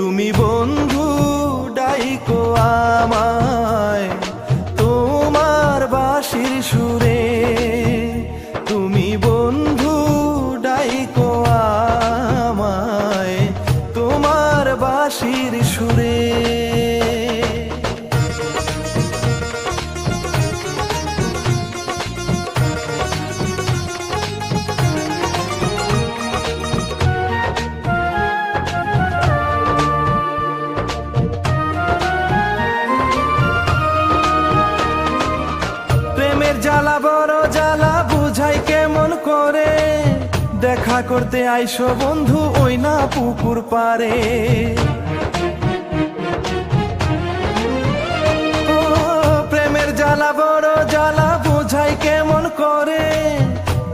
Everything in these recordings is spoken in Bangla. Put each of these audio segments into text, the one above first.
তুমি বন্ধু ডাইকো আমায় তোমার বাঁশির সুরে, তুমি বন্ধু ডাইকো আমায় তোমার বাঁশির সুরে। জ্বালা বড় জ্বালা বুঝাই কেমন করে, দেখা করতে আইসো বন্ধু ওই না পুকুর পারে। ও প্রেমের জ্বালা বড় জ্বালা বুঝাই কেমন করে,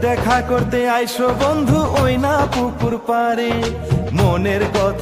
দেখা করতে আইসো বন্ধু ওই না পুকুর পারে। মনের কথা